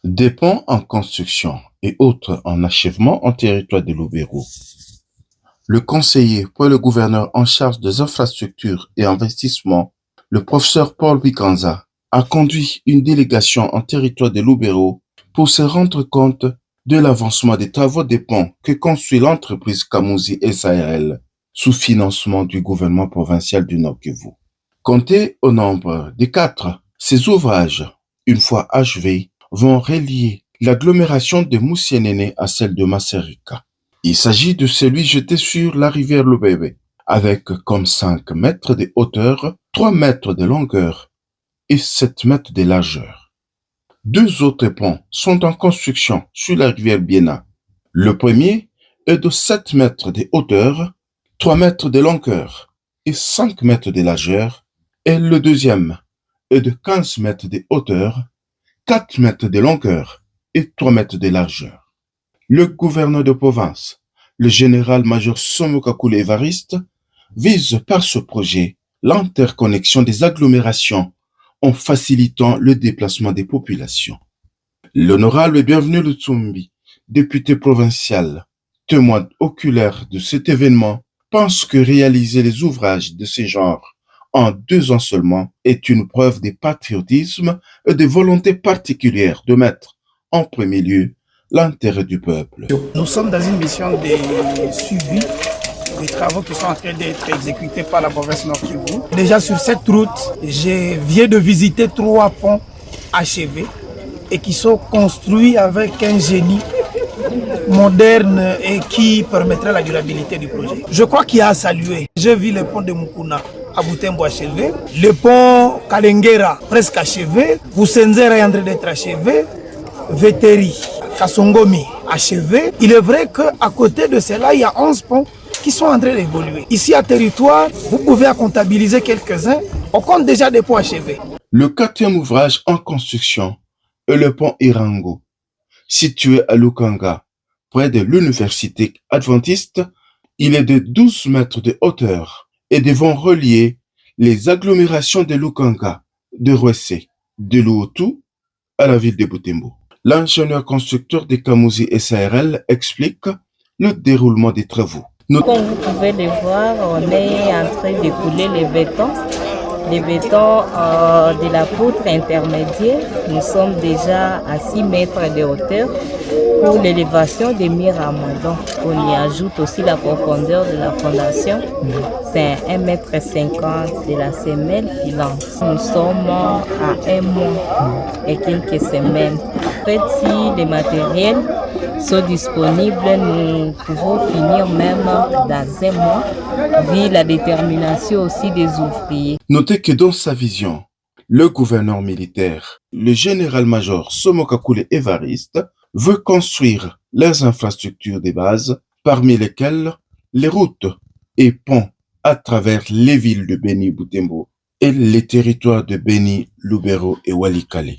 Des ponts en construction et autres en achèvement en territoire de Lubero. Le conseiller pour le gouverneur en charge des infrastructures et investissements, le professeur Paul Bikanza, a conduit une délégation en territoire de Lubero pour se rendre compte de l'avancement des travaux des ponts que construit l'entreprise Kamuzi SARL sous financement du gouvernement provincial du Nord Kivu. Comptés au nombre de 4, ces ouvrages, une fois achevés, vont relier l'agglomération de Moussienene à celle de Maserika. Il s'agit de celui jeté sur la rivière Lubebe, avec comme 5 mètres de hauteur, 3 mètres de longueur et 7 mètres de largeur. 2 autres ponts sont en construction sur la rivière Biena. Le premier est de 7 mètres de hauteur, 3 mètres de longueur et 5 mètres de largeur, et le deuxième est de 15 mètres de hauteur, 4 mètres de longueur et 3 mètres de largeur. Le gouverneur de province, le général-major Somokakule Évariste, vise par ce projet l'interconnexion des agglomérations en facilitant le déplacement des populations. L'honorable Bienvenu Lutsumbi, député provincial, témoin oculaire de cet événement, pense que réaliser les ouvrages de ce genre en 2 ans seulement est une preuve de patriotisme et de volonté particulière de mettre en premier lieu l'intérêt du peuple. Nous sommes dans une mission de suivi des travaux qui sont en train d'être exécutés par la province Nord Kivu. Déjà sur cette route, je viens de visiter 3 ponts achevés et qui sont construits avec un génie moderne et qui permettrait la durabilité du projet. Je crois qu'il y a à saluer. J'ai vu le pont de Mukuna à Butembo achevé, le pont Kalengera presque achevé, Vusenzera est en train d'être achevé, Veteri, Kasongomi achevé. Il est vrai qu'à côté de cela, il y a 11 ponts qui sont en train d'évoluer. Ici à territoire, vous pouvez en comptabiliser quelques-uns. On compte déjà des ponts achevés. Le 4e ouvrage en construction est le pont Irango, situé à Lukanga, près de l'université adventiste. Il est de 12 mètres de hauteur et devant relier les agglomérations de Lukanga, de Rwese, de Luotu à la ville de Butembo. L'ingénieur constructeur de Kamuzi SARL explique le déroulement des travaux. Comme vous pouvez le voir, on est en train d'écouler les bétons de la poutre intermédiaire. Nous sommes déjà à 6 mètres de hauteur pour l'élévation des murs à mont. Donc on y ajoute aussi la profondeur de la fondation. C'est 1,50 m de la semelle filante. Nous sommes à 1 mois et quelques semaines. En fait, si les matériels sont disponibles, nous pouvons finir même dans 1 mois, vu la détermination aussi des ouvriers. Notez que dans sa vision, le gouverneur militaire, le général-major Somokakule Évariste, veut construire les infrastructures de base, parmi lesquelles les routes et ponts à travers les villes de Beni Butembo et les territoires de Beni, Lubero et Walikale.